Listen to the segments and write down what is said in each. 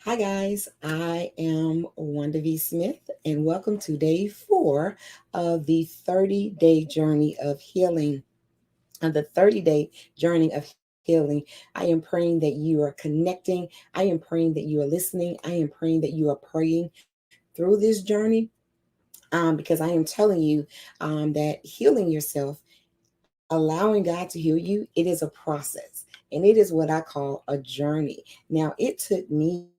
Hi, guys. I am Wanda V. Smith, and welcome to day 4 of the 30-day journey of healing. On the 30-day journey of healing, I am praying that you are connecting. I am praying that you are listening. I am praying that you are praying through this journey because I am telling you that healing yourself, allowing God to heal you, it is a process. And it is what I call a journey. Now, it took me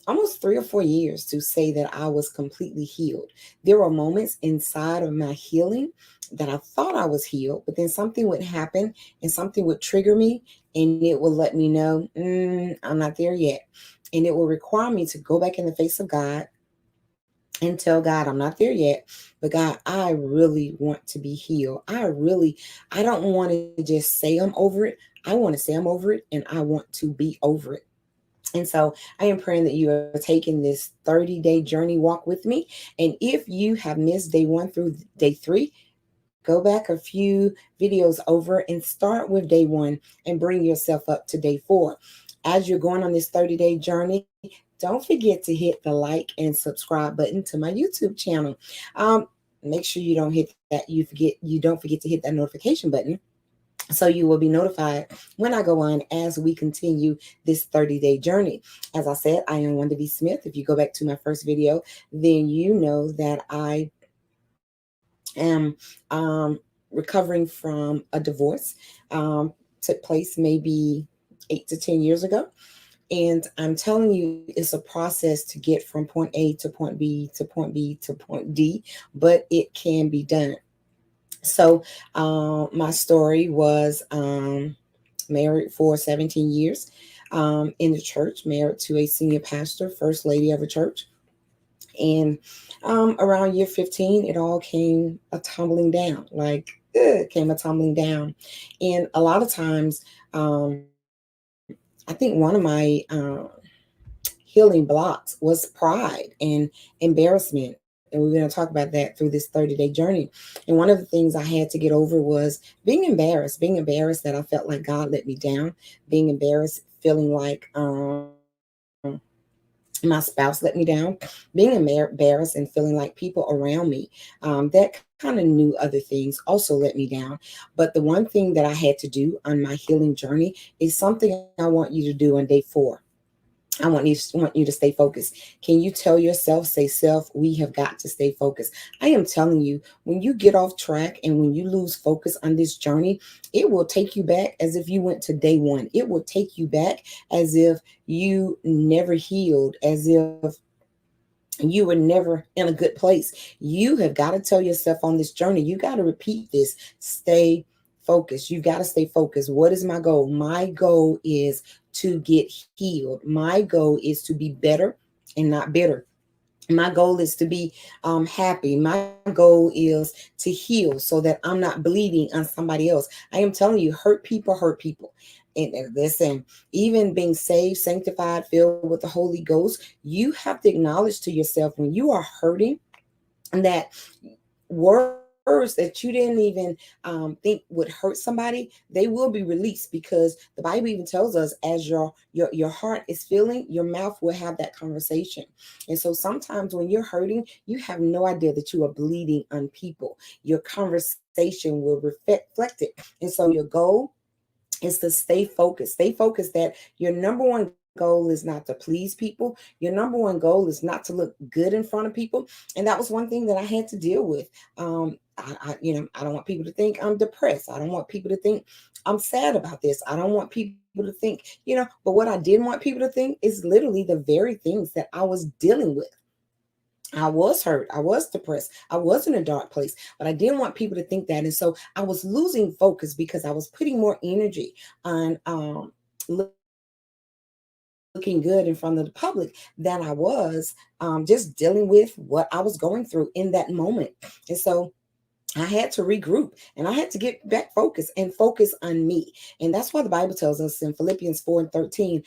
almost 3 or 4 years to say that I was completely healed. There were moments inside of my healing that I thought I was healed, but then something would happen and something would trigger me and it would let me know, I'm not there yet. And it will require me to go back in the face of God and tell God, I'm not there yet, but God, I really want to be healed. I don't want to just say I'm over it. I want to say I'm over it and I want to be over it. And so I am praying that you are taking this 30-day journey walk with me. And if you have missed day 1 through day 3, go back a few videos over and start with day 1 and bring yourself up to day 4. As you're going on this 30-day journey, don't forget to hit the like and subscribe button to my YouTube channel. Um, Make sure you don't forget to hit that notification button so you will be notified when I go on as we continue this 30-day journey. As I said, I am Wanda B. Smith. If you go back to my first video, then you know that I am recovering from a divorce. Took place maybe 8 to 10 years ago. And I'm telling you, it's a process to get from point A to point B to point B to point D, but it can be done. So, my story was married for 17 years in the church, married to a senior pastor, first lady of a church. And around year 15, it all came a tumbling down, came a tumbling down. And a lot of times, I think one of my healing blocks was pride and embarrassment. And we're going to talk about that through this 30-day journey. And one of the things I had to get over was being embarrassed that I felt like God let me down, being embarrassed, feeling like my spouse let me down, being embarrassed and feeling like people around me that kind of knew other things also let me down. But the one thing that I had to do on my healing journey is something I want you to do on day 4. I want you to stay focused. Can you tell yourself, say, self, we have got to stay focused. I am telling you, when you get off track and when you lose focus on this journey, it will take you back as if you went to day 1. It will take you back as if you never healed, as if you were never in a good place. You have got to tell yourself on this journey, you got to repeat this: stay focused. You've got to stay focused. What is my goal? My goal is to get healed. My goal is to be better and not bitter. My goal is to be happy. My goal is to heal so that I'm not bleeding on somebody else. I am telling you, hurt people. And listen, even being saved, sanctified, filled with the Holy Ghost, you have to acknowledge to yourself when you are hurting that words that you didn't even think would hurt somebody, they will be released, because the Bible even tells us, as your heart is feeling, your mouth will have that conversation. And so sometimes when you're hurting, you have no idea that you are bleeding on people. Your conversation will reflect it. And so your goal is to stay focused. Stay focused that your number one goal is not to please people. Your number one goal is not to look good in front of people. And that was one thing that I had to deal with. I don't want people to think I'm depressed. I don't want people to think I'm sad about this. I don't want people to think. But what I didn't want people to think is literally the very things that I was dealing with. I was hurt. I was depressed. I was in a dark place, but I didn't want people to think that. And so I was losing focus because I was putting more energy on looking good in front of the public than I was just dealing with what I was going through in that moment. And so I had to regroup and I had to get back focused and focus on me. And that's why the Bible tells us in Philippians 4:13,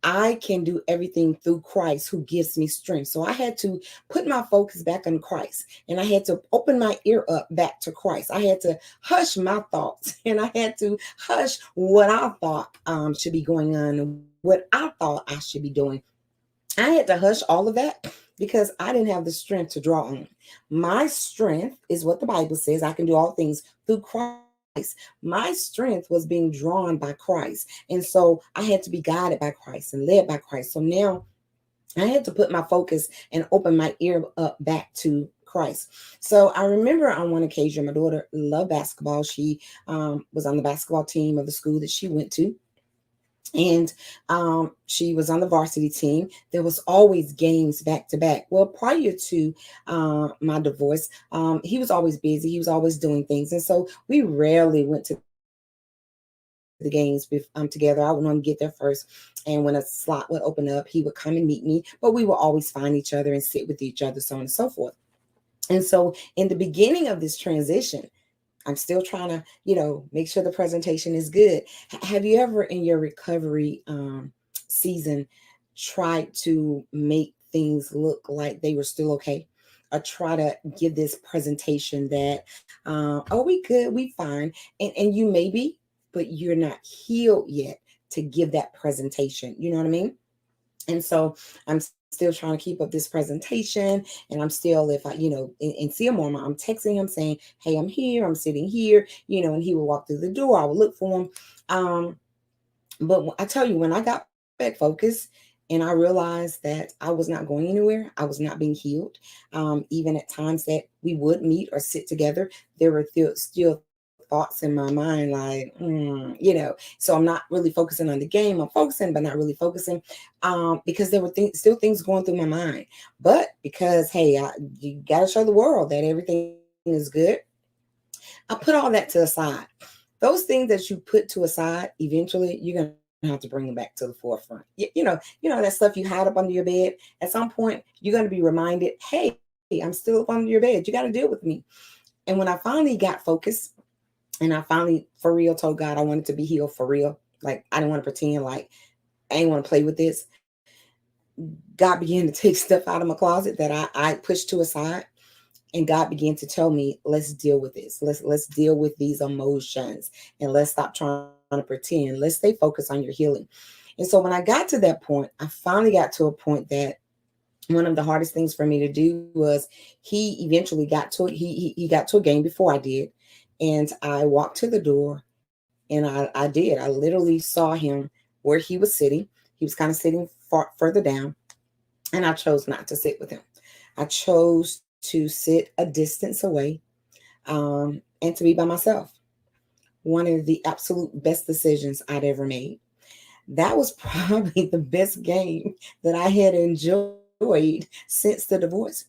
I can do everything through Christ who gives me strength. So I had to put my focus back on Christ, and I had to open my ear up back to Christ. I had to hush my thoughts and I had to hush what I thought should be going on, what what I thought I should be doing. I had to hush all of that because I didn't have the strength to draw on. My strength is what the Bible says. I can do all things through Christ. My strength was being drawn by Christ. And so I had to be guided by Christ and led by Christ. So now I had to put my focus and open my ear up back to Christ. So I remember on one occasion, my daughter loved basketball. She was on the basketball team of the school that she went to, and she was on the varsity team. There was always games back to back. Well, prior to my divorce, he was always busy. He was always doing things, and so we rarely went to the games together. I would normally get there first, and when a slot would open up, he would come and meet me. But we would always find each other and sit with each other, so on and so forth. And so, in the beginning of this transition, I'm still trying to, make sure the presentation is good. Have you ever in your recovery season tried to make things look like they were still okay? Or try to give this presentation that, oh, we good, we fine. And you may be, but you're not healed yet to give that presentation. You know what I mean? And so I'm still trying to keep up this presentation. And I'm still, if I, and see him on, I'm texting him saying, hey, I'm here, I'm sitting here, and he would walk through the door. I would look for him. But I tell you, when I got back focused and I realized that I was not going anywhere, I was not being healed. Even at times that we would meet or sit together, there were still thoughts in my mind like, so I'm not really focusing on the game. I'm focusing, but not really focusing, because there were still things going through my mind. But because, hey, you got to show the world that everything is good, I put all that to the side. Those things that you put to a side, eventually you're going to have to bring them back to the forefront. That stuff you hide up under your bed. At some point, you're going to be reminded, hey, I'm still up under your bed. You got to deal with me. And when I finally got focused, and I finally, for real, told God I wanted to be healed for real. Like, I didn't want to pretend like I ain't want to play with this. God began to take stuff out of my closet that I pushed to a side. And God began to tell me, let's deal with this. Let's deal with these emotions. And let's stop trying to pretend. Let's stay focused on your healing. And so when I got to that point, I finally got to a point that one of the hardest things for me to do was he eventually got to he got to a game before I did. And I walked to the door, and I did. I literally saw him where he was sitting. He was kind of sitting further down, and I chose not to sit with him. I chose to sit a distance away, and to be by myself. One of the absolute best decisions I'd ever made. That was probably the best game that I had enjoyed since the divorce.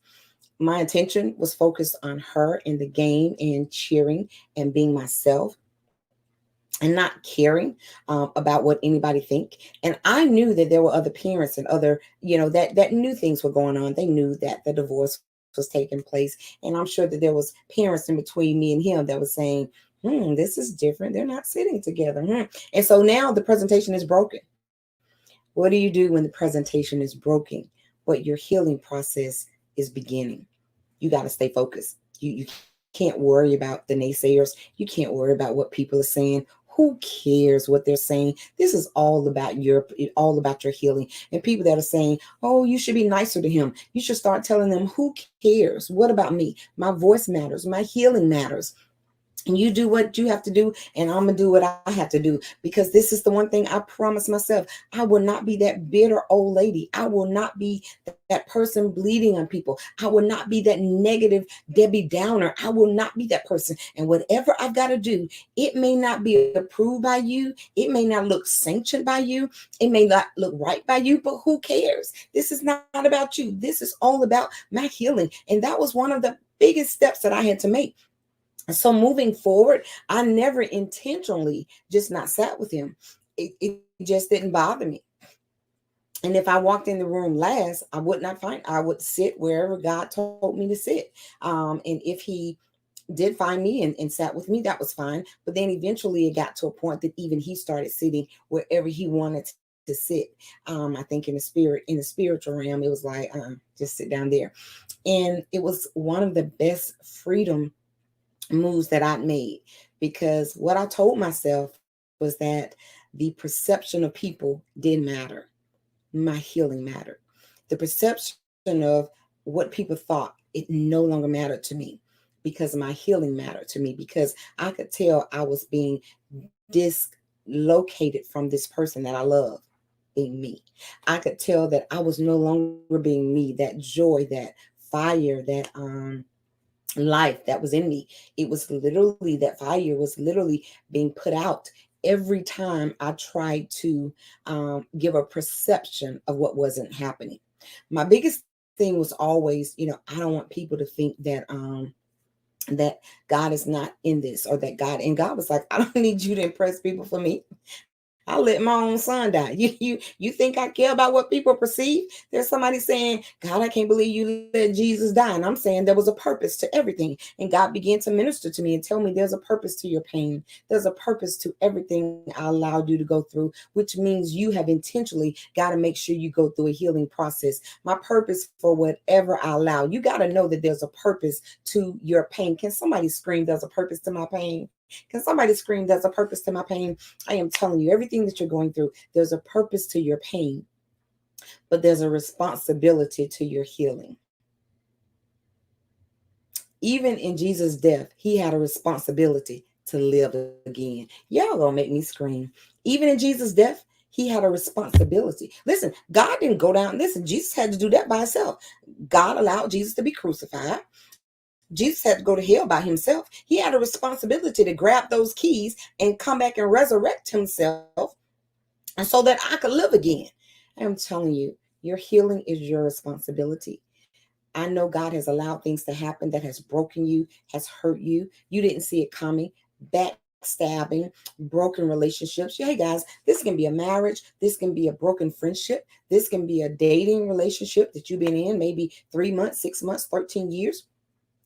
My attention was focused on her in the game and cheering and being myself and not caring about what anybody think. And I knew that there were other parents and other, that knew things were going on. They knew that the divorce was taking place. And I'm sure that there was parents in between me and him that was saying, this is different. They're not sitting together. And so now the presentation is broken. What do you do when the presentation is broken, but your healing process is beginning? You got to stay focused. You can't worry about the naysayers. You can't worry about what people are saying. Who cares what they're saying? This is all about your healing. And people that are saying, oh, you should be nicer to him, you should start telling them, who cares? What about me? My voice matters. My healing matters. And you do what you have to do, and I'm going to do what I have to do, because this is the one thing I promise myself. I will not be that bitter old lady. I will not be that person bleeding on people. I will not be that negative Debbie Downer. I will not be that person. And whatever I've got to do, it may not be approved by you. It may not look sanctioned by you. It may not look right by you, but who cares? This is not about you. This is all about my healing. And that was one of the biggest steps that I had to make. So moving forward, I never intentionally just not sat with him. It just didn't bother me. And if I walked in the room last, I would sit wherever God told me to sit. And if he did find me and sat with me, that was fine. But then eventually it got to a point that even he started sitting wherever he wanted to sit. I think in the spiritual realm, it was like, just sit down there. And it was one of the best freedom moves that I'd made, because what I told myself was that The perception of people didn't matter. My healing mattered. The perception of what people thought, it no longer mattered to me because my healing mattered to me, because I could tell I was being dislocated from this person that I love being me. I could tell that I was no longer being me, that joy, that fire, that life that was in me. It was literally, that fire was literally being put out every time I tried to give a perception of what wasn't happening. My biggest thing was always, I don't want people to think that God is not in this, or that God was like, I don't need you to impress people for me. I let my own son die. You think I care about what people perceive? There's somebody saying, God, I can't believe you let Jesus die. And I'm saying there was a purpose to everything. And God began to minister to me and tell me there's a purpose to your pain. There's a purpose to everything I allowed you to go through, which means you have intentionally got to make sure you go through a healing process. My purpose for whatever I allow, you got to know that there's a purpose to your pain. Can somebody scream, there's a purpose to my pain? Can somebody scream, there's a purpose to my pain? I am telling you, everything that you're going through, there's a purpose to your pain, but there's a responsibility to your healing. Even in Jesus' death, he had a responsibility to live again. Y'all gonna make me scream. Even in Jesus' death, he had a responsibility. Listen, God didn't go down. Listen, Jesus had to do that by himself. God allowed Jesus to be crucified. Jesus had to go to hell by himself. He had a responsibility to grab those keys and come back and resurrect himself, and so that I could live again. I'm telling you, your healing is your responsibility. I know God has allowed things to happen that has broken you, has hurt you. You didn't see it coming. Backstabbing, broken relationships. Hey guys, this can be a marriage. This can be a broken friendship. This can be a dating relationship that you've been in maybe 3 months, 6 months, 13 years.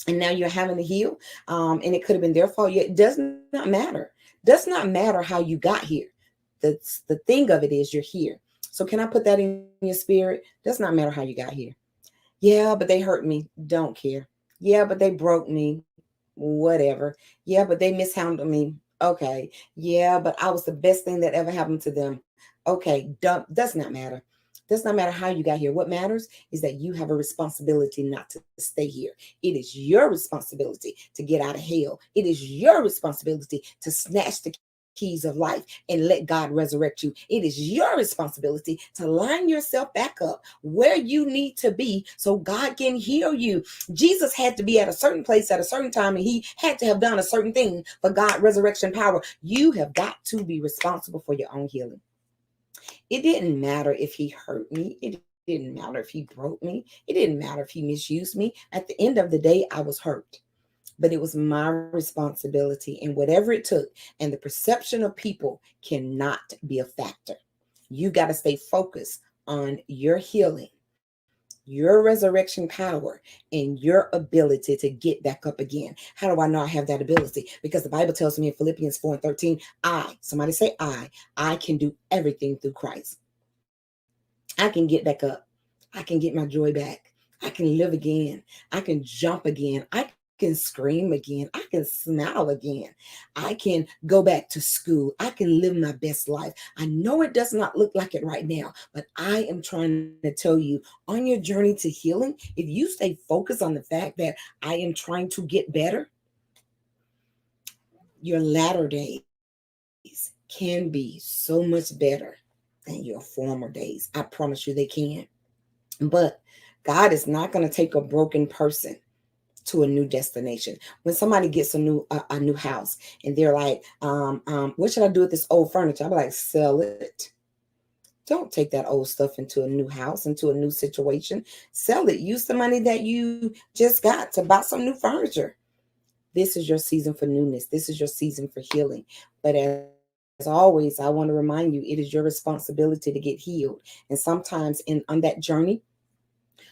And now you're having to heal. And it could have been their fault. Yet it does not matter. Does not matter how you got here. The thing of it is you're here. So can I put that in your spirit? Does not matter how you got here. Yeah, but they hurt me. Don't care. Yeah, but they broke me. Whatever. Yeah, but they mishandled me. Okay. Yeah, but I was the best thing that ever happened to them. Okay. Does not matter. Does not matter how you got here. What matters is that you have a responsibility not to stay here. It is your responsibility to get out of hell. It is your responsibility to snatch the keys of life and let God resurrect you. It is your responsibility to line yourself back up where you need to be so God can heal you. Jesus had to be at a certain place at a certain time, and he had to have done a certain thing for God resurrection power. You have got to be responsible for your own healing. It didn't matter if he hurt me. It didn't matter if he broke me. It didn't matter if he misused me. At the end of the day, I was hurt. But it was my responsibility, and whatever it took. And the perception of people cannot be a factor. You got to stay focused on your healing, your resurrection power, and your ability to get back up again. How do I know I have that ability? Because the Bible tells me in Philippians 4:13, somebody say I can do everything through Christ. I can get back up. I can get my joy back. I can live again. I can jump again. I can scream again. I can smile again. I can go back to school. I can live my best life. I know it does not look like it right now, but I am trying to tell you, on your journey to healing, if you stay focused on the fact that I am trying to get better, your latter days can be so much better than your former days. I promise you they can. But God is not going to take a broken person to a new destination. When somebody gets a new house and they're like, what should I do with this old furniture? I'm like, sell it. Don't take that old stuff into a new house, into a new situation. Sell it. Use the money that you just got to buy some new furniture. This is your season for newness. This is your season for healing. But as always, I want to remind you, it is your responsibility to get healed. And sometimes on that journey,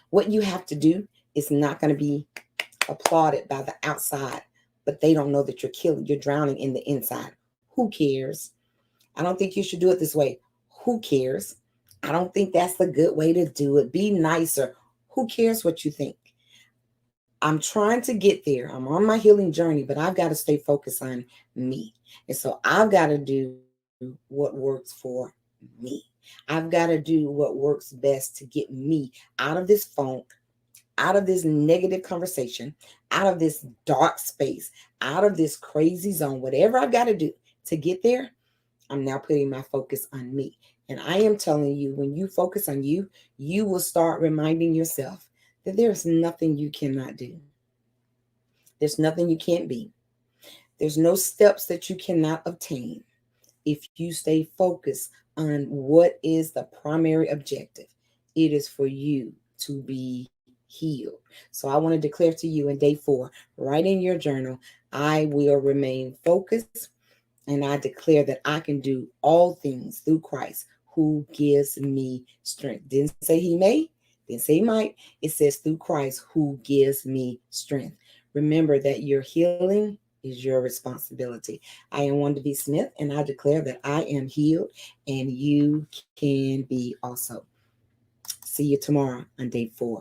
what you have to do is not going to be applauded by the outside, but they don't know that you're drowning in the inside. Who cares? I don't think you should do it this way. Who cares? I don't think that's the good way to do it. Be nicer. Who cares what you think? I'm trying to get there. I'm on my healing journey, but I've got to stay focused on me. And so I've got to do what works for me. I've got to do what works best to get me out of this funk, out of this negative conversation, out of this dark space, out of this crazy zone, whatever I've got to do to get there. I'm now putting my focus on me. And I am telling you, when you focus on you, you will start reminding yourself that there's nothing you cannot do. There's nothing you can't be. There's no steps that you cannot obtain if you stay focused on what is the primary objective. It is for you to be healed. So I want to declare to you in day 4, write in your journal, I will remain focused, and I declare that I can do all things through Christ who gives me strength. Didn't say he may, didn't say he might. It says through Christ who gives me strength. Remember that your healing is your responsibility. I am Wanda B. Smith, and I declare that I am healed, and you can be also. See you tomorrow on day 4.